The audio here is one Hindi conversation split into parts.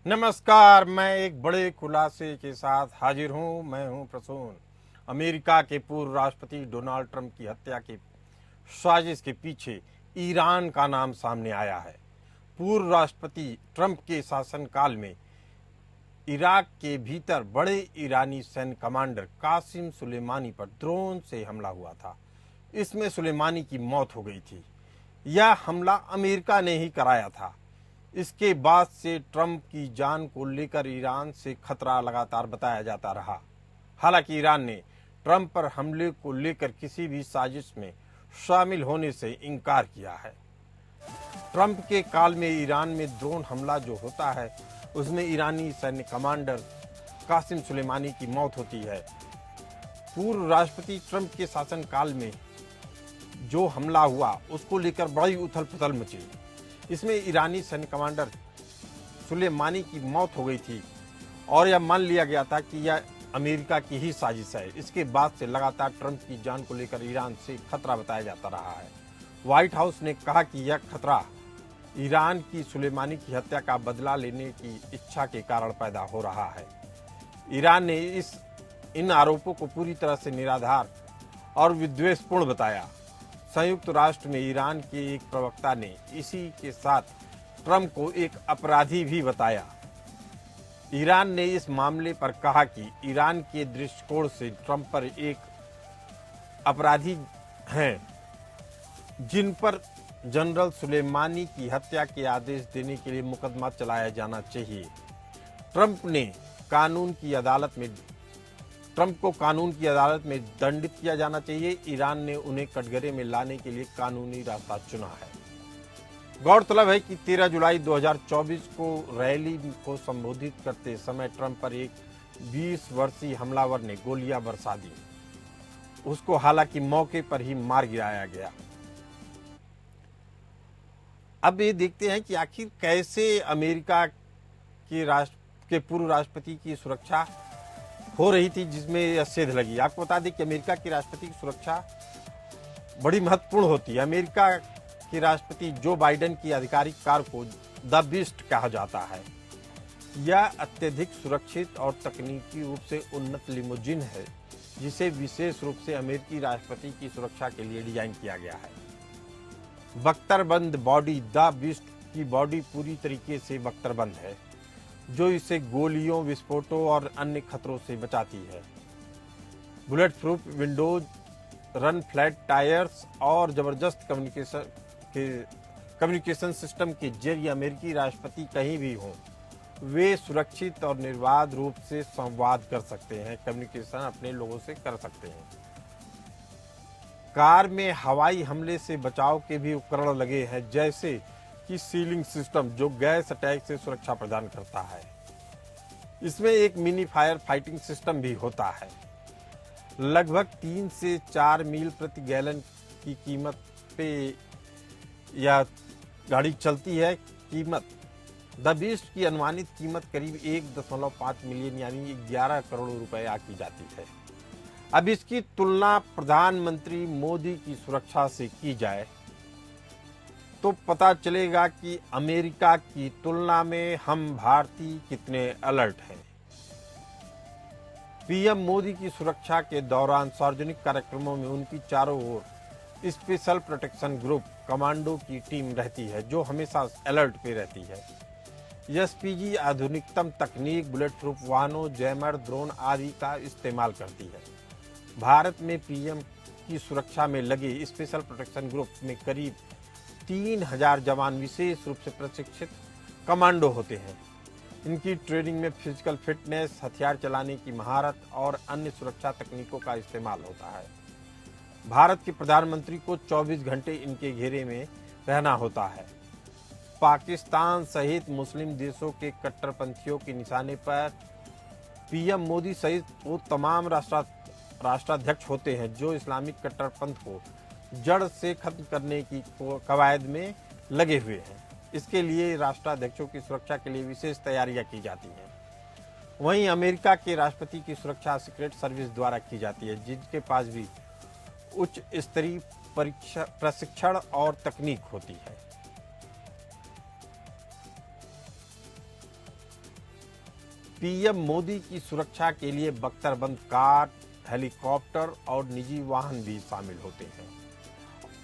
नमस्कार। मैं एक बड़े खुलासे के साथ हाजिर हूं। मैं हूं प्रसून। अमेरिका के पूर्व राष्ट्रपति डोनाल्ड ट्रंप की हत्या की साजिश के पीछे ईरान का नाम सामने आया है। पूर्व राष्ट्रपति ट्रंप के शासनकाल में इराक के भीतर बड़े ईरानी सैन्य कमांडर कासिम सुलेमानी पर ड्रोन से हमला हुआ था। इसमें सुलेमानी की मौत हो गई थी। यह हमला अमेरिका ने ही कराया था। इसके बाद से ट्रंप की जान को लेकर ईरान से खतरा लगातार बताया जाता रहा। हालांकि ईरान ने ट्रंप पर हमले को लेकर किसी भी साजिश में शामिल होने से इनकार किया है। ट्रंप के काल में ईरान में ड्रोन हमला जो होता है उसमें ईरानी सैन्य कमांडर कासिम सुलेमानी की मौत होती है। पूर्व राष्ट्रपति ट्रंप के शासनकाल में जो हमला हुआ उसको लेकर बड़ी उथल पुथल मची। इसमें ईरानी सैन्य कमांडर सुलेमानी की मौत हो गई थी और यह मान लिया गया था कि यह अमेरिका की ही साजिश है। इसके बाद से लगातार ट्रंप की जान को लेकर ईरान से खतरा बताया जाता रहा है। व्हाइट हाउस ने कहा कि यह खतरा ईरान की सुलेमानी की हत्या का बदला लेने की इच्छा के कारण पैदा हो रहा है। ईरान ने इन आरोपों को पूरी तरह से निराधार और विद्वेषपूर्ण बताया। संयुक्त राष्ट्र में ईरान के एक प्रवक्ता ने इसी के साथ ट्रंप को एक अपराधी भी बताया। ईरान ने इस मामले पर कहा कि ईरान के दृष्टिकोण से ट्रंप पर एक अपराधी हैं जिन पर जनरल सुलेमानी की हत्या के आदेश देने के लिए मुकदमा चलाया जाना चाहिए। ट्रंप को कानून की अदालत में दंडित किया जाना चाहिए। ईरान ने उन्हें कटघरे में लाने के लिए कानूनी रास्ता चुना है। गौरतलब है कि 13 जुलाई 2024 को रैली को संबोधित करते समय ट्रंप पर एक 20 वर्षीय हमलावर ने गोलियां बरसा दी। उसको हालांकि मौके पर ही मार गिराया गया। अब ये देखते हैं कि आखिर कैसे अमेरिका के पूर्व राष्ट्रपति की सुरक्षा हो रही थी जिसमें यह सेध लगी। आपको बता दें कि अमेरिका की राष्ट्रपति की सुरक्षा बड़ी महत्वपूर्ण होती है। अमेरिका के राष्ट्रपति जो बाइडेन की आधिकारिक कार को द बीस्ट कहा जाता है। यह अत्यधिक सुरक्षित और तकनीकी रूप से उन्नत लिमोजिन है जिसे विशेष रूप से अमेरिकी राष्ट्रपति की सुरक्षा के लिए डिजाइन किया गया है। बख्तरबंद बॉडी द बीस्ट की बॉडी पूरी तरीके से बख्तरबंद है जो इसे गोलियों, विस्फोटों और अन्य खतरों से बचाती है। Bullet proof Windows, run flat tyres और जबरदस्त कम्युनिकेशन सिस्टम के जरिए अमेरिकी राष्ट्रपति कहीं भी हों वे सुरक्षित और निर्बाध रूप से संवाद कर सकते हैं, कम्युनिकेशन अपने लोगों से कर सकते हैं। कार में हवाई हमले से बचाव के भी उपकरण लगे हैं जैसे कि सीलिंग सिस्टम जो गैस अटैक से सुरक्षा प्रदान करता है। इसमें एक मिनी फायर फाइटिंग सिस्टम भी होता है। लगभग 3 से 4 मील प्रति गैलन की कीमत पे यह गाड़ी चलती है। द बीस्ट की अनुमानित कीमत करीब 1.5 मिलियन यानी 11 करोड़ रुपए की जाती है। अब इसकी तुलना प्रधानमंत्री मोदी की सुरक्षा से की जाए तो पता चलेगा कि अमेरिका की तुलना में हम भारतीय कितने अलर्ट हैं। पीएम मोदी की सुरक्षा के दौरान सार्वजनिक कार्यक्रमों में उनकी चारों ओर स्पेशल प्रोटेक्शन ग्रुप कमांडो की टीम रहती है जो हमेशा अलर्ट पे रहती है। एसपीजी आधुनिकतम तकनीक, बुलेट प्रूफ वाहनों, जैमर, ड्रोन आदि का इस्तेमाल करती है। भारत में पीएम की सुरक्षा में लगे स्पेशल प्रोटेक्शन ग्रुप में करीब 3000 जवान विशेष रूप से प्रशिक्षित कमांडो होते हैं। इनकी ट्रेनिंग में फिजिकल फिटनेस, हथियार चलाने की महारत और अन्य सुरक्षा तकनीकों का इस्तेमाल होता है। भारत के प्रधानमंत्री को 24 घंटे इनके घेरे में रहना होता है। पाकिस्तान सहित मुस्लिम देशों के कट्टरपंथियों के निशाने पर पीएम मोदी सहित वो तमाम राष्ट्राध्यक्ष होते हैं जो इस्लामिक कट्टरपंथ को जड़ से खत्म करने की कवायद में लगे हुए हैं। इसके लिए राष्ट्राध्यक्षों की सुरक्षा के लिए विशेष तैयारियां की जाती हैं। वहीं अमेरिका के राष्ट्रपति की सुरक्षा सीक्रेट सर्विस द्वारा की जाती है जिनके पास भी उच्च स्तरीय प्रशिक्षण और तकनीक होती है। पीएम मोदी की सुरक्षा के लिए बख्तरबंद कार, हेलीकॉप्टर और निजी वाहन भी शामिल होते हैं।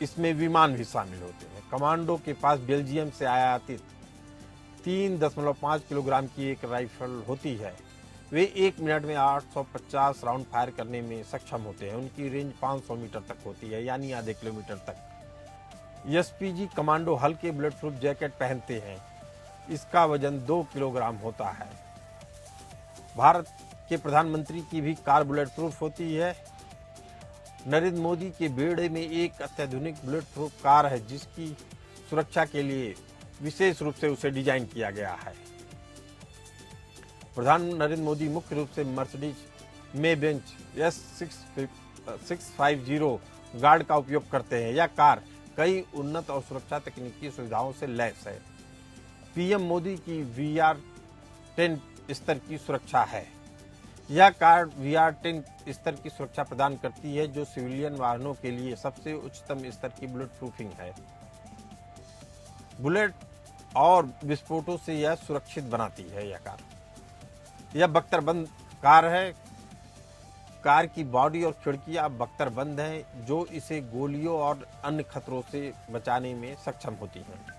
इसमें विमान भी शामिल होते हैं। कमांडो के पास बेल्जियम से आयातित 3.5 किलोग्राम की एक राइफल होती है। वे 1 मिनट में 850 राउंड फायर करने में सक्षम होते हैं। उनकी रेंज 500 मीटर तक होती है, यानी आधे किलोमीटर तक। एसपीजी कमांडो हल्के बुलेट प्रूफ जैकेट पहनते हैं। इसका वजन 2 किलोग्राम होता है। भारत के प्रधानमंत्री की भी कार बुलेट प्रूफ होती है। नरेंद्र मोदी के बेड़े में एक अत्याधुनिक बुलेट प्रूफ कार है, जिसकी सुरक्षा के लिए विशेष रूप से उसे डिजाइन किया गया है। प्रधानमंत्री नरेंद्र मोदी मुख्य रूप से मर्सिडीज में बेंच S650 गार्ड का उपयोग करते हैं। यह कार कई उन्नत और सुरक्षा तकनीकी सुविधाओं से लैस है। पीएम मोदी की VR10 स्तर की सुरक्षा है। यह कार VR10 स्तर की सुरक्षा प्रदान करती है, जो सिविलियन वाहनों के लिए सबसे उच्चतम स्तर की बुलेट प्रूफिंग है। बुलेट और विस्फोटों से यह सुरक्षित बनाती है। यह कार यह बख्तरबंद कार है। कार की बॉडी और खिड़कियां बख्तरबंद हैं, जो इसे गोलियों और अन्य खतरों से बचाने में सक्षम होती हैं।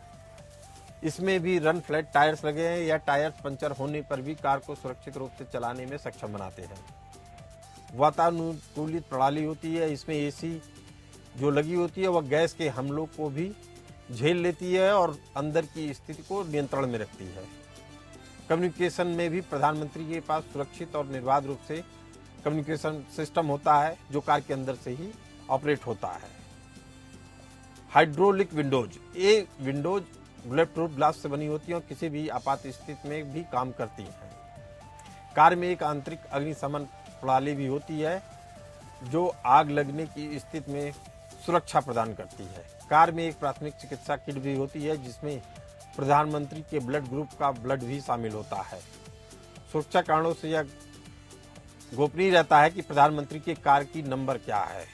इसमें भी रन फ्लैट टायर्स लगे हैं। यह टायर्स पंचर होने पर भी कार को सुरक्षित रूप से चलाने में सक्षम बनाते हैं। वातानुकूलित प्रणाली होती है। इसमें एसी जो लगी होती है वह गैस के हमलों को भी झेल लेती है और अंदर की स्थिति को नियंत्रण में रखती है। कम्युनिकेशन में भी प्रधानमंत्री के पास सुरक्षित और निर्बाध रूप से कम्युनिकेशन सिस्टम होता है, जो कार के अंदर से ही ऑपरेट होता है। हाइड्रोलिक विंडोज, ये विंडोज बुलेट प्रूफ ग्लास से बनी होती है और किसी भी आपात स्थिति में भी काम करती हैं। कार में एक आंतरिक अग्निशमन प्रणाली भी होती है, जो आग लगने की स्थिति में सुरक्षा प्रदान करती है। कार में एक प्राथमिक चिकित्सा किट भी होती है, जिसमें प्रधानमंत्री के ब्लड ग्रुप का ब्लड भी शामिल होता है। सुरक्षा कारणों से यह गोपनीय रहता है कि प्रधानमंत्री के कार की नंबर क्या है।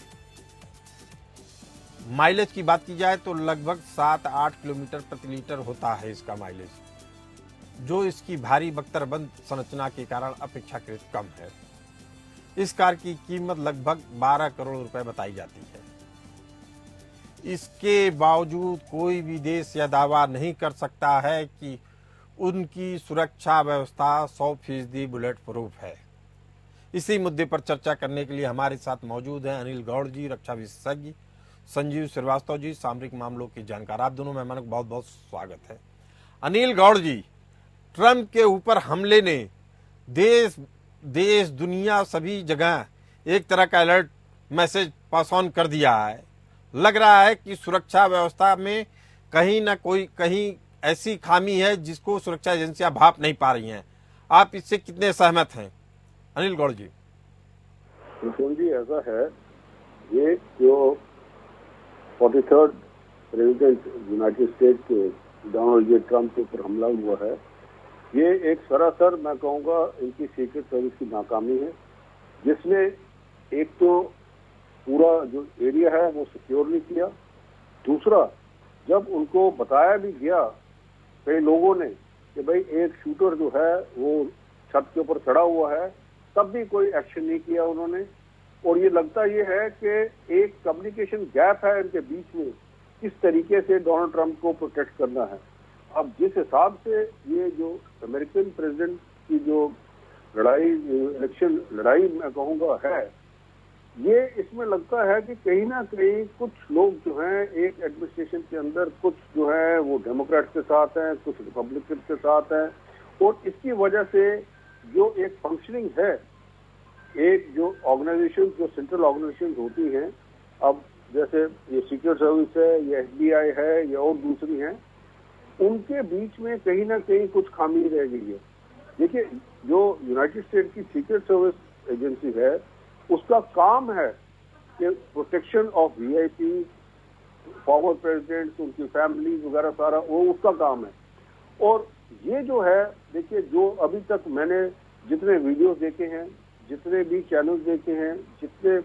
माइलेज की बात की जाए तो लगभग 7-8 किलोमीटर प्रति लीटर होता है इसका माइलेज, जो इसकी भारी बख्तरबंद संरचना के कारण अपेक्षाकृत कम है। इस कार की कीमत लगभग 12 करोड़ रुपए बताई जाती है। इसके बावजूद कोई भी देश यह दावा नहीं कर सकता है कि उनकी सुरक्षा व्यवस्था 100% बुलेट प्रूफ है। इसी मुद्दे पर चर्चा करने के लिए हमारे साथ मौजूद हैं अनिल गौड़ जी, रक्षा विशेषज्ञ, संजीव श्रीवास्तव जी, सामरिक मामलों के जानकार। आप दोनों मेहमानों का बहुत बहुत स्वागत है। अनिल गौड़ जी, ट्रंप के ऊपर हमले ने देश दुनिया सभी जगह एक तरह का अलर्ट मैसेज पास ऑन कर दिया है। लग रहा है कि सुरक्षा व्यवस्था में कहीं ऐसी खामी है जिसको सुरक्षा एजेंसियां भाप नहीं पा रही हैं। आप इससे कितने सहमत हैं अनिल गौड़ जी? जी, ऐसा है, ये जो 43rd प्रेसिडेंट यूनाइटेड स्टेट के डोनाल्ड जे ट्रंप के ऊपर हमला हुआ है, ये एक सरासर मैं कहूँगा इनकी सीक्रेट सर्विस की नाकामी है, जिसने एक तो पूरा जो एरिया है वो सिक्योर नहीं किया। दूसरा, जब उनको बताया भी गया कई लोगों ने कि भाई एक शूटर जो है वो छत के ऊपर चढ़ा हुआ है, तब भी कोई एक्शन नहीं किया उन्होंने। और ये लगता ये है कि एक कम्युनिकेशन गैप है इनके बीच में, किस तरीके से डोनाल्ड ट्रंप को प्रोटेक्ट करना है। अब जिस हिसाब से ये जो अमेरिकन प्रेसिडेंट की जो इलेक्शन लड़ाई मैं कहूँगा है, ये इसमें लगता है कि कहीं ना कहीं कुछ लोग जो हैं एक एडमिनिस्ट्रेशन के अंदर, कुछ जो है वो डेमोक्रेट के साथ हैं, कुछ रिपब्लिकन के साथ हैं, और इसकी वजह से जो एक फंक्शनिंग है, एक जो ऑर्गेनाइजेशन, जो सेंट्रल ऑर्गेनाइजेशन होती हैं, अब जैसे ये सीक्रेट सर्विस है, ये FBI है, या और दूसरी हैं, उनके बीच में कहीं ना कहीं कुछ खामी रह गई है। देखिए, जो यूनाइटेड स्टेट की सीक्रेट सर्विस एजेंसी है, उसका काम है कि protection of VIP, former presidents, उनकी फैमिली वगैरह, सारा वो उसका काम है। और ये जो है, देखिए, जो अभी तक मैंने जितने वीडियोस देखे हैं, जितने भी चैनल देखे हैं, जितने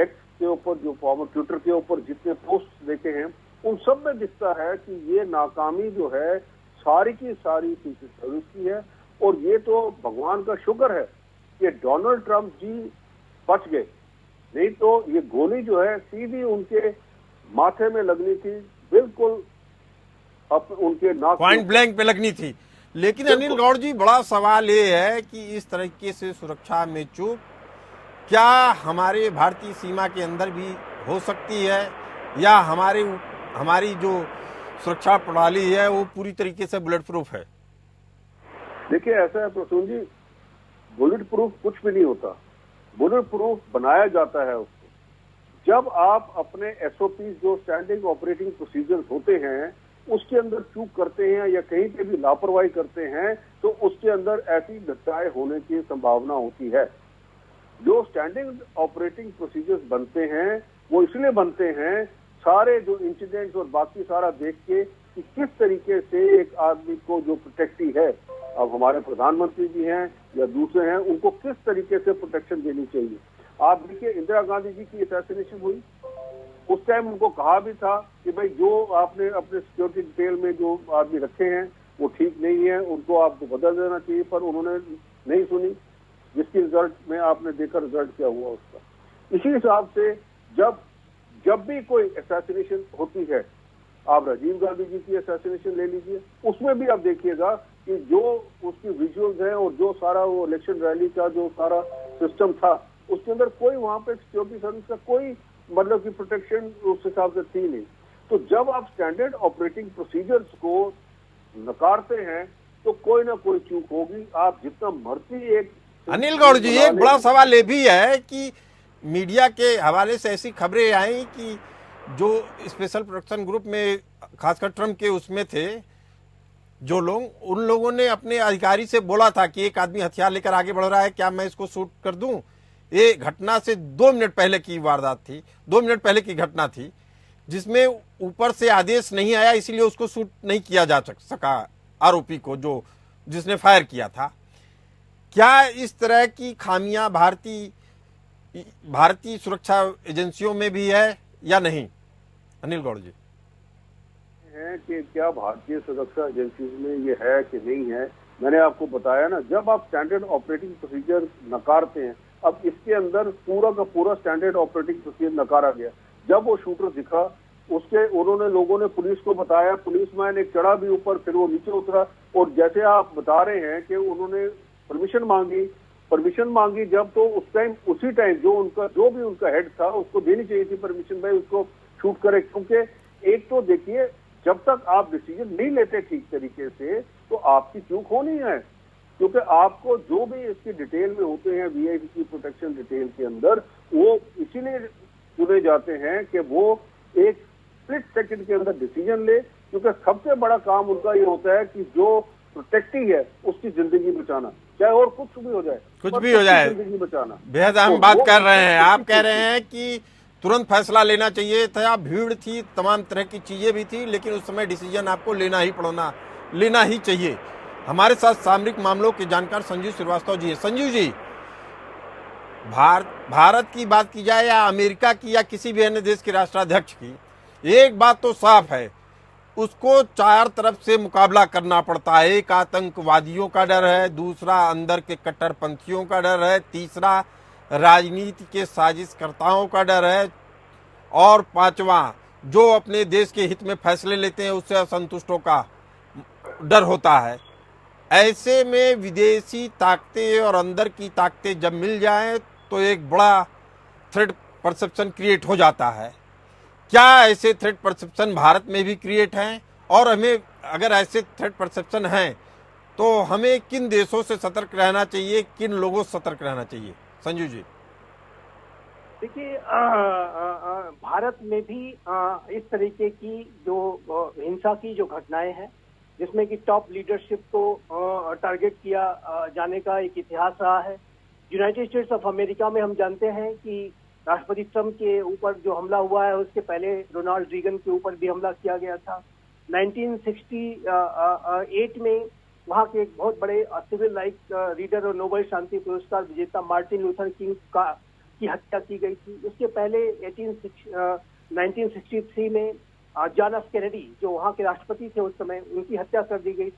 एक्स के ऊपर, जो फॉर्मर ट्विटर के ऊपर जितने पोस्ट देखे हैं, उन सब में दिखता है कि ये नाकामी जो है सारी की सारी सीक्रेट सर्विस की है। और ये तो भगवान का शुक्र है कि डोनाल्ड ट्रंप जी बच गए, नहीं तो ये गोली जो है सीधी उनके माथे में लगनी थी, बिल्कुल उनके नाक पॉइंट ब्लैंक पे लगनी थी। लेकिन अनिल गौड़ जी, बड़ा सवाल ये है कि इस तरीके से सुरक्षा में चूक क्या हमारे भारतीय सीमा के अंदर भी हो सकती है, या हमारी जो सुरक्षा प्रणाली है वो पूरी तरीके से बुलेट प्रूफ है? देखिए ऐसा है प्रसून जी, बुलेट प्रूफ कुछ भी नहीं होता, बुलेट प्रूफ बनाया जाता है उसको। जब आप अपने एसओपी जो स्टैंडिंग ऑपरेटिंग प्रोसीजर्स होते हैं उसके अंदर चूक करते हैं या कहीं पे भी लापरवाही करते हैं तो उसके अंदर ऐसी घटनाएं होने की संभावना होती है। जो स्टैंडिंग ऑपरेटिंग प्रोसीजर्स बनते हैं वो इसलिए बनते हैं सारे जो इंसिडेंट्स और बाकी सारा देख के कि किस तरीके से एक आदमी को जो प्रोटेक्टी है, अब हमारे प्रधानमंत्री जी हैं या दूसरे हैं, उनको किस तरीके से प्रोटेक्शन देनी चाहिए। आप देखिए इंदिरा गांधी जी की असैसिनेशन हुई, उस टाइम उनको कहा भी था कि भाई जो आपने अपने सिक्योरिटी डिटेल में जो आदमी रखे हैं वो ठीक नहीं है, उनको आपको बदल देना चाहिए, पर उन्होंने नहीं सुनी, जिसकी रिजल्ट में आपने देखा रिजल्ट क्या हुआ उसका। इसी हिसाब से जब भी कोई असैसिनेशन होती है, आप राजीव गांधी जी की असैसिनेशन ले लीजिए, उसमें भी आप देखिएगा कि जो उसकी विजुअल्स हैं और जो सारा वो इलेक्शन रैली का जो सारा सिस्टम था उसके अंदर कोई वहां पे सिक्योरिटी सर्विस का कोई मतलब की प्रोटेक्शन उस हिसाब से थी नहीं। तो जब आप स्टैंडर्ड ऑपरेटिंग प्रोसीजर्स को नकारते हैं तो कोई ना कोई चूक होगी, आप जितना मर्जी एक। अनिल गौड़ जी, एक बड़ा सवाल ये भी है कि मीडिया के हवाले से ऐसी खबरें आई कि जो स्पेशल प्रोटेक्शन ग्रुप में खासकर ट्रम्प के उसमें थे जो लोग, उन लोगों ने अपने अधिकारी से बोला था कि एक आदमी हथियार लेकर आगे बढ़ रहा है, क्या मैं इसको शूट कर दूं। ये घटना से 2 मिनट पहले की वारदात थी, 2 मिनट पहले की घटना थी, जिसमें ऊपर से आदेश नहीं आया, इसीलिए उसको शूट नहीं किया जा सका आरोपी को जो जिसने फायर किया था। क्या इस तरह की खामियां भारतीय सुरक्षा एजेंसियों में भी है या नहीं, अनिल गौड़ जी? है कि क्या भारतीय सुरक्षा एजेंसी में ये है कि नहीं है, मैंने आपको बताया ना, जब आप स्टैंडर्ड ऑपरेटिंग प्रोसीजर नकारते हैं, अब इसके अंदर पूरा का पूरा स्टैंडर्ड ऑपरेटिंग प्रोसीजर नकारा गया। जब वो शूटर दिखा उसके उन्होंने लोगों ने पुलिस को बताया, पुलिसमैन एक चढ़ा भी ऊपर, फिर वो नीचे उतरा, और जैसे आप बता रहे हैं कि उन्होंने परमिशन मांगी जब, तो उस टाइम उसी टाइम जो भी उनका हेड था उसको देनी चाहिए थी परमिशन, भाई उसको शूट करे। क्योंकि एक तो देखिए जब तक आप डिसीजन नहीं लेते ठीक तरीके से तो आपकी चूक होनी है, क्योंकि आपको जो भी इसकी डिटेल में होते हैं वीआईपी की प्रोटेक्शन डिटेल के अंदर, वो इसीलिए चुने जाते हैं कि वो एक स्प्लिट सेकंड के अंदर डिसीजन ले, क्योंकि सबसे बड़ा काम उनका ये होता है कि जो प्रोटेक्टी है उसकी जिंदगी बचाना, चाहे और कुछ भी हो जाए, जिंदगी बचाना। बेहद अहम बात कर रहे हैं आप। कह रहे हैं कि तुरंत फैसला लेना चाहिए था, भीड़ थी, तमाम तरह की चीजें भी थी, लेकिन उस समय डिसीजन आपको लेना ही चाहिए। हमारे साथ सामरिक मामलों के जानकार संजीव श्रीवास्तव जी है। संजीव जी, भारत की बात की जाए या अमेरिका की या किसी भी अन्य देश के राष्ट्राध्यक्ष की, एक बात तो साफ है, उसको 4 तरफ से मुकाबला करना पड़ता है। एक आतंकवादियों का डर है, दूसरा अंदर के कट्टरपंथियों का डर है, तीसरा राजनीति के साजिशकर्ताओं का डर है, और 5वां जो अपने देश के हित में फैसले लेते हैं उससे असंतुष्टों का डर होता है। ऐसे में विदेशी ताकतें और अंदर की ताकतें जब मिल जाएं तो एक बड़ा थ्रेट परसेप्शन क्रिएट हो जाता है। क्या ऐसे थ्रेट परसेप्शन भारत में भी क्रिएट हैं, और हमें अगर ऐसे थ्रेट परसेप्शन हैं तो हमें किन देशों से सतर्क रहना चाहिए, किन लोगों से सतर्क रहना चाहिए? संजीव जी, देखिए भारत में भी इस तरीके की जो हिंसा की जो घटनाएं हैं जिसमें कि टॉप लीडरशिप को टारगेट किया जाने का एक इतिहास रहा है। यूनाइटेड स्टेट्स ऑफ अमेरिका में हम जानते हैं कि राष्ट्रपति ट्रंप के ऊपर जो हमला हुआ है उसके पहले रोनाल्ड रीगन के ऊपर भी हमला किया गया था। 1968 में वहाँ के एक बहुत बड़े सिविल राइट रीडर और नोबेल शांति पुरस्कार विजेता मार्टिन लूथर किंग की हत्या की गई थी। उसके पहले 1963 में जॉन एफ कैनेडी जो वहाँ के राष्ट्रपति थे उस समय, उनकी हत्या कर दी गई थी।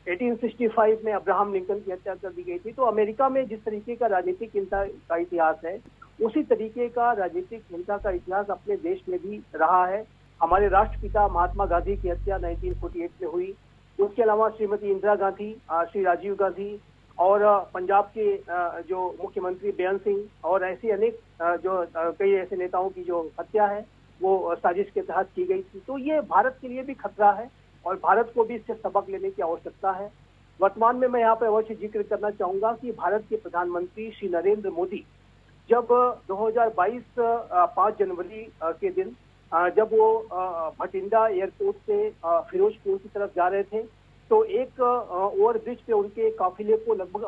1865 में अब्राहम लिंकन की हत्या कर दी गई थी। तो अमेरिका में जिस तरीके का राजनीतिक हिंसा का इतिहास है, उसी तरीके का राजनीतिक हिंसा का इतिहास अपने देश में भी रहा है। हमारे राष्ट्रपिता महात्मा गांधी की हत्या 1948 में हुई। उसके अलावा श्रीमती इंदिरा गांधी, श्री राजीव गांधी और पंजाब के जो मुख्यमंत्री बेअंत सिंह और ऐसे अनेक जो कई ऐसे नेताओं की जो हत्या है वो साजिश के तहत की गई थी। तो ये भारत के लिए भी खतरा है और भारत को भी इससे सबक लेने की आवश्यकता है। वर्तमान में मैं यहाँ पर अवश्य जिक्र करना चाहूंगा कि भारत के प्रधानमंत्री श्री नरेंद्र मोदी जब 2022 5 जनवरी के दिन जब वो भटिंडा एयरपोर्ट से फिरोजपुर की तरफ जा रहे थे, तो एक ओवरब्रिज पे उनके काफिले को लगभग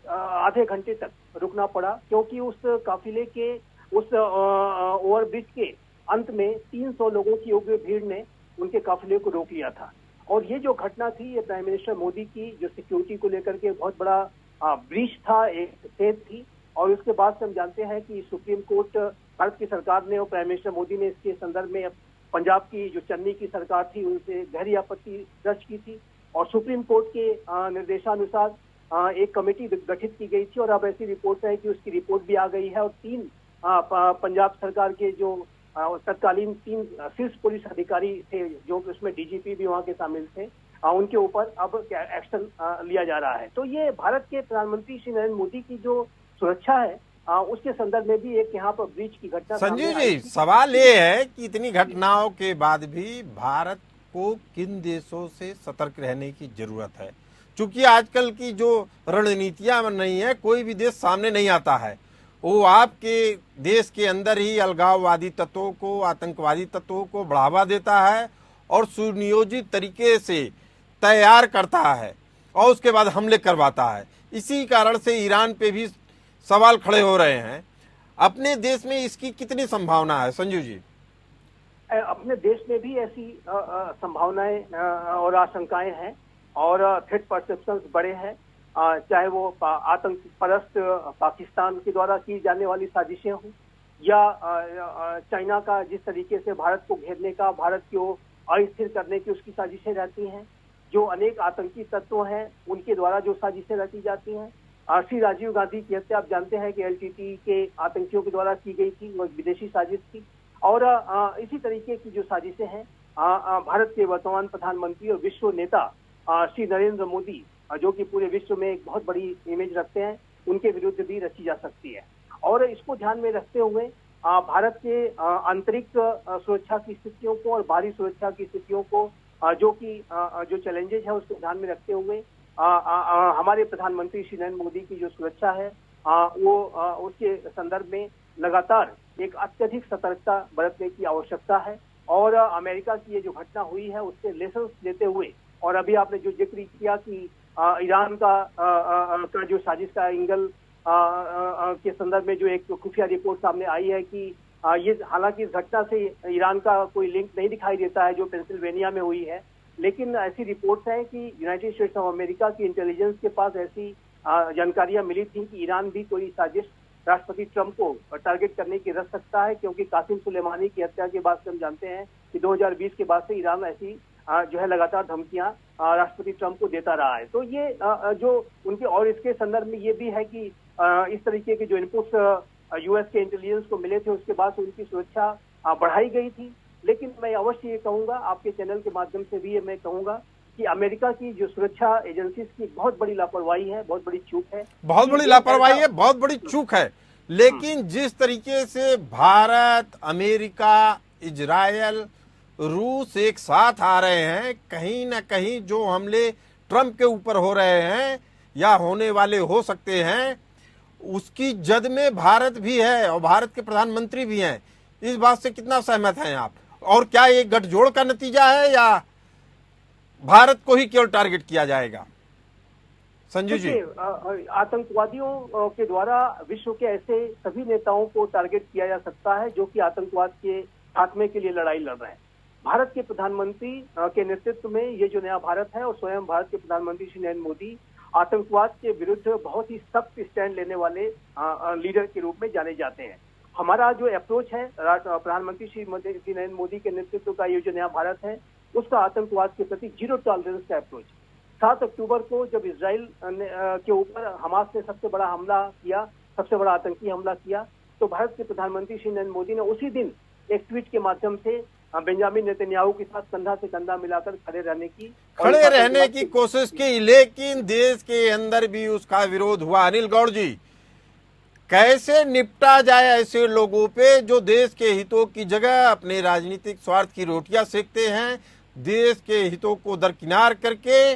आधे घंटे तक रुकना पड़ा, क्योंकि उस काफिले के उस ओवरब्रिज के अंत में 300 लोगों की उग्र भीड़ ने उनके काफिले को रोक लिया था। और ये जो घटना थी, ये प्राइम मिनिस्टर मोदी की जो सिक्योरिटी को लेकर के बहुत बड़ा ब्रीच था, एक सेध थी। और उसके बाद से हम जानते हैं कि सुप्रीम कोर्ट, भारत की सरकार ने और प्राइम मिनिस्टर मोदी ने इसके संदर्भ में पंजाब की जो चन्नी की सरकार थी उनसे गहरी आपत्ति दर्ज की थी और सुप्रीम कोर्ट के निर्देशानुसार एक कमेटी गठित की गई थी। और अब ऐसी रिपोर्ट है कि उसकी रिपोर्ट भी आ गई है और 3 पंजाब सरकार के जो तत्कालीन 3 शीर्ष पुलिस अधिकारी थे, जो उसमें डीजीपी भी वहां के शामिल थे, उनके ऊपर अब एक्शन लिया जा रहा है। तो ये भारत के प्रधानमंत्री श्री नरेंद्र मोदी की जो सुरक्षा है उसके संदर्भ में भी एक यहाँ पर ब्रीच की घटना। संजीव जी, सवाल ये है कि इतनी घटनाओं के बाद भी भारत को किन देशों से सतर्क रहने की जरूरत है? क्योंकि आजकल की जो रणनीतियां बन रही है, कोई भी देश सामने नहीं आता है। वो आपके देश के अंदर ही अलगाववादी तत्वों को, आतंकवादी तत्वों को बढ़ावा देता है और सुनियोजित तरीके से तैयार करता है और उसके बाद हमले करवाता है। इसी कारण से ईरान पे भी सवाल खड़े हो रहे हैं। अपने देश में इसकी कितनी संभावना है संजीव जी? अपने देश में भी ऐसी संभावनाएं और आशंकाएं हैं और थ्रेट परसेप्शंस बड़े हैं, चाहे वो आतंक परस्त पाकिस्तान के द्वारा की जाने वाली साजिशें हों या चाइना का जिस तरीके से भारत को घेरने का, भारत को अस्थिर करने की उसकी साजिशें रहती हैं, जो अनेक आतंकी तत्व हैं उनके द्वारा जो साजिशें रची जाती हैं। श्री राजीव गांधी की हत्या आप जानते हैं कि एलटीटी के आतंकियों के द्वारा की गई थी, वो विदेशी साजिश थी। और इसी तरीके की जो साजिशें हैं भारत के वर्तमान प्रधानमंत्री और विश्व नेता श्री नरेंद्र मोदी, जो कि पूरे विश्व में एक बहुत बड़ी इमेज रखते हैं, उनके विरुद्ध भी रची जा सकती है। और इसको ध्यान में रखते हुए भारत के आंतरिक सुरक्षा की स्थितियों को और बाहरी सुरक्षा की स्थितियों को जो चैलेंजेस है उसको ध्यान में रखते हुए हमारे प्रधानमंत्री श्री नरेंद्र मोदी की जो सुरक्षा है वो उसके संदर्भ में लगातार एक अत्यधिक सतर्कता बरतने की आवश्यकता है। और अमेरिका की ये जो घटना हुई है उससे लेसन्स लेते हुए, और अभी आपने जो जिक्र किया कि ईरान का जो साजिश का एंगल के संदर्भ में जो एक खुफिया रिपोर्ट सामने आई है कि ये हालांकि इस घटना से ईरान का कोई लिंक नहीं दिखाई देता है जो पेंसिल्वेनिया में हुई है, लेकिन ऐसी रिपोर्ट्स हैं कि यूनाइटेड स्टेट्स ऑफ अमेरिका की इंटेलिजेंस के पास ऐसी जानकारियां मिली थी कि ईरान भी कोई साजिश राष्ट्रपति ट्रंप को टारगेट करने की रच सकता है, क्योंकि कासिम सुलेमानी की हत्या के बाद से हम जानते हैं कि 2020 के बाद से ईरान ऐसी जो है लगातार धमकियां राष्ट्रपति ट्रंप को देता रहा है। तो ये जो उनके, और इसके संदर्भ में ये भी है कि इस तरीके के जो इनपुट्स यूएस के इंटेलिजेंस को मिले थे उसके बाद से उनकी सुरक्षा बढ़ाई गई थी। लेकिन मैं अवश्य ये कहूंगा, आपके चैनल के माध्यम से भी ये मैं कहूंगा कि अमेरिका की जो सुरक्षा एजेंसीज की बहुत बड़ी लापरवाही है, बहुत बड़ी चूक है, बहुत बड़ी लापरवाही है, बहुत बड़ी चूक है। लेकिन जिस तरीके से भारत, अमेरिका, इजराइल, रूस एक साथ आ रहे हैं, कहीं ना कहीं जो हमले ट्रंप के ऊपर हो रहे हैं या होने वाले हो सकते हैं, उसकी जद में भारत भी है और भारत के प्रधानमंत्री भी हैं। इस बात से कितना सहमत हैं आप? और क्या ये गठजोड़ का नतीजा है या भारत को ही केवल टारगेट किया जाएगा? संजीव जी, आतंकवादियों के द्वारा विश्व के ऐसे सभी नेताओं को टारगेट किया जा सकता है जो कि आतंकवाद के खात्मे के लिए लड़ाई लड़ रहे हैं। भारत के प्रधानमंत्री के नेतृत्व में ये जो नया भारत है और स्वयं भारत के प्रधानमंत्री श्री नरेंद्र मोदी आतंकवाद के विरुद्ध बहुत ही सख्त स्टैंड लेने वाले लीडर के रूप में जाने जाते हैं। हमारा जो अप्रोच है प्रधानमंत्री श्री नरेंद्र मोदी के नेतृत्व का ये जो नया भारत है उसका आतंकवाद के प्रति जीरो टॉलरेंस का अप्रोच। 7 अक्टूबर को जब इसराइल के ऊपर हमास ने सबसे बड़ा हमला किया, सबसे बड़ा आतंकी हमला किया, तो भारत के प्रधानमंत्री श्री नरेंद्र मोदी ने उसी दिन एक ट्वीट के माध्यम से बेंजामिन नेतन्याहू के साथ कंधा से कंधा मिलाकर खड़े रहने की कोशिश की, लेकिन देश के अंदर भी उसका विरोध हुआ। अनिल गौड़ जी, कैसे निपटा जाए ऐसे लोगों पे जो देश के हितों की जगह अपने राजनीतिक स्वार्थ की रोटियां सेकते हैं, देश के हितों को दरकिनार करके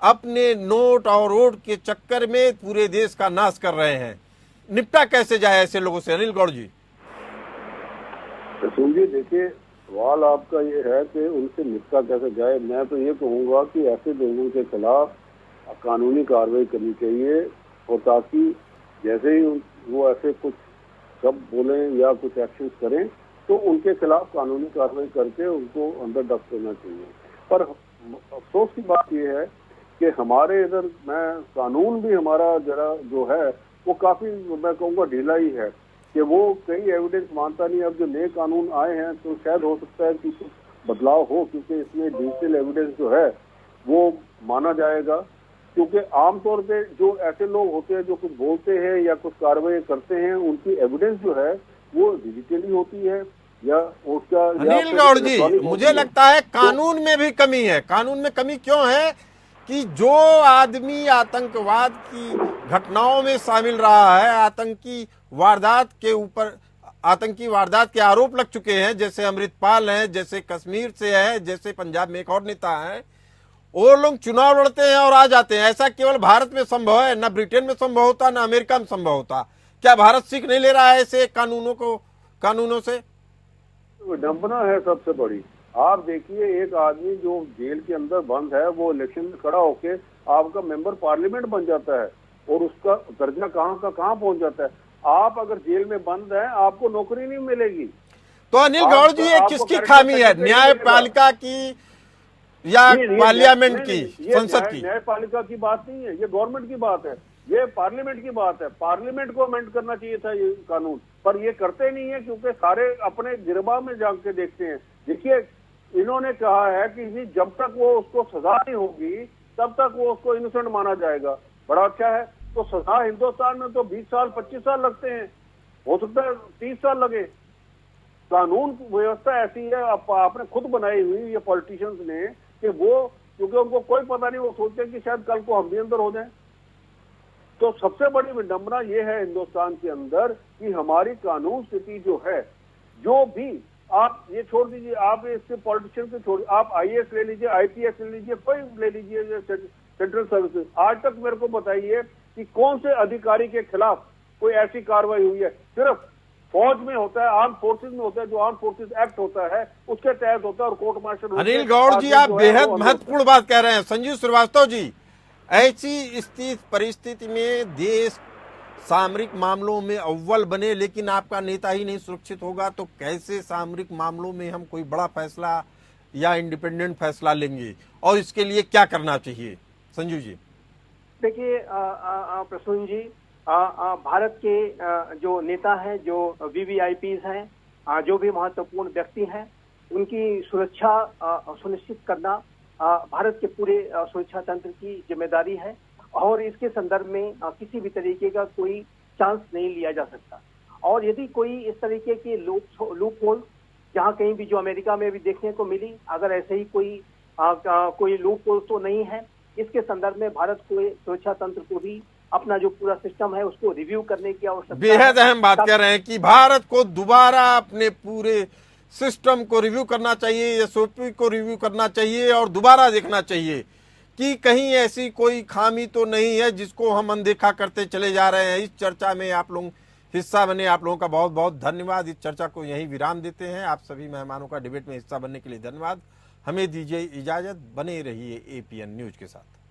अपने नोट और वोट के चक्कर में पूरे देश का नाश कर रहे हैं? निपटा कैसे जाए ऐसे लोगों से, अनिल गौड़ जी? सुनिए, देखिए, सवाल आपका ये है कि उनसे निपटा कैसे जाए। मैं तो ये कहूँगा कि ऐसे लोगों के खिलाफ कानूनी कार्रवाई करनी चाहिए, और ताकि जैसे ही वो ऐसे कुछ शब्द बोलें या कुछ एक्शन करें तो उनके खिलाफ कानूनी कार्रवाई करके उनको अंदर डक देना चाहिए। पर अफसोस की बात यह है कि हमारे इधर कानून भी हमारा जरा जो है वो काफी, मैं कहूँगा, ढीला ही है कि वो कई एविडेंस मानता नहीं। अब जो नए कानून आए हैं तो शायद हो सकता है कि कुछ बदलाव हो, क्योंकि इसमें डिजिटल एविडेंस जो है वो माना जाएगा। क्योंकि आमतौर पे जो ऐसे लोग होते हैं जो कुछ बोलते हैं या कुछ कार्रवाई करते हैं, उनकी एविडेंस जो है वो डिजिटली होती है या उसका। अनिल गौड़ जी, मुझे लगता है कानून में भी कमी है। कानून में कमी क्यों है कि जो आदमी आतंकवाद की घटनाओं में शामिल रहा है, आतंकी वारदात के आरोप लग चुके हैं, जैसे अमृतपाल हैं, जैसे कश्मीर से है, जैसे पंजाब में एक और नेता है, वो लोग चुनाव लड़ते हैं और आ जाते हैं। ऐसा केवल भारत में संभव है, ना ब्रिटेन में संभव होता, ना अमेरिका में संभव होता। क्या भारत सीख नहीं ले रहा है ऐसे कानूनों से? विडंबना है सबसे बड़ी। आप देखिए, एक आदमी जो जेल के अंदर बंद है वो इलेक्शन में खड़ा होके आपका मेंबर पार्लियामेंट बन जाता है, और उसका दर्जा कहाँ पहुंच जाता है। आप अगर जेल में बंद हैं, आपको नौकरी नहीं मिलेगी। तो अनिल गौड़ जी, ये किसकी खामी है, न्यायपालिका की या पार्लियामेंट की, संसद की? न्यायपालिका की बात नहीं है, ये गवर्नमेंट की बात है, ये पार्लियामेंट की बात है। पार्लियामेंट को अमेंड करना चाहिए था ये कानून, पर ये करते नहीं है, क्योंकि सारे अपने गिरबा में जाग के देखते हैं। देखिए, इन्होंने कहा है कि जब तक वो उसको सजा नहीं होगी तब तक वो उसको इनोसेंट माना जाएगा। बड़ा अच्छा है, तो सजा हिंदुस्तान में तो 20 साल 25 साल लगते हैं, हो सकता है 30 साल लगे। कानून व्यवस्था ऐसी है, आपने खुद बनाई हुई ये पॉलिटिशियंस ने, कि वो, क्योंकि उनको कोई पता नहीं, वो सोचते हैं कि शायद कल को हम भी अंदर हो जाएं। तो सबसे बड़ी विडंबना ये है हिंदुस्तान के अंदर कि हमारी कानून स्थिति जो है, जो भी, आप ये छोड़ दीजिए, आप इसके पॉलिटिशियन को छोड़, आप IAS ले लीजिए, IPS ले लीजिए, कोई ले लीजिए सेंट्रल सर्विसेज, आज तक मेरे को बताइए कि कौन से अधिकारी के खिलाफ कोई ऐसी कार्रवाई हुई है। सिर्फ फौज में होता है, आर्म फोर्सेज में होता है, जो आर्म फोर्सेज एक्ट होता है उसके तहत होता है, और कोर्ट मार्शल। अनिल गौड़ जी, आप बेहद महत्वपूर्ण बात कह रहे हैं। संजीव श्रीवास्तव जी, ऐसी स्थिति परिस्थिति में देश सामरिक मामलों में अव्वल बने, लेकिन आपका नेता ही नहीं सुरक्षित होगा, तो कैसे सामरिक मामलों में हम कोई बड़ा फैसला या इंडिपेंडेंट फैसला लेंगे, और इसके लिए क्या करना चाहिए? संजीव जी, देखिए प्रसून जी, भारत के जो नेता हैं, जो VVIPs हैं, जो भी महत्वपूर्ण व्यक्ति हैं, उनकी सुरक्षा सुनिश्चित करना भारत के पूरे सुरक्षा तंत्र की जिम्मेदारी है, और इसके संदर्भ में किसी भी तरीके का कोई चांस नहीं लिया जा सकता। और यदि कोई इस तरीके के लूप होल, जहाँ कहीं भी, जो अमेरिका में भी देखने को मिली, अगर ऐसे ही कोई लूप होल तो नहीं है, इसके संदर्भ में भारत को, सुरक्षा तंत्र को भी अपना जो पूरा सिस्टम है उसको रिव्यू करने की आवश्यकता है। बेहद अहम बात कह रहे हैं कि भारत को दोबारा अपने पूरे सिस्टम को रिव्यू करना चाहिए, SOP को रिव्यू करना चाहिए, और दोबारा देखना चाहिए कि कहीं ऐसी कोई खामी तो नहीं है जिसको हम अनदेखा करते चले जा रहे हैं। इस चर्चा में आप लोग हिस्सा बने, आप लोगों का बहुत बहुत धन्यवाद। इस चर्चा को यहीं विराम देते हैं। आप सभी मेहमानों का डिबेट में हिस्सा बनने के लिए धन्यवाद। हमें दीजिए इजाजत, बने रहिए APN न्यूज के साथ।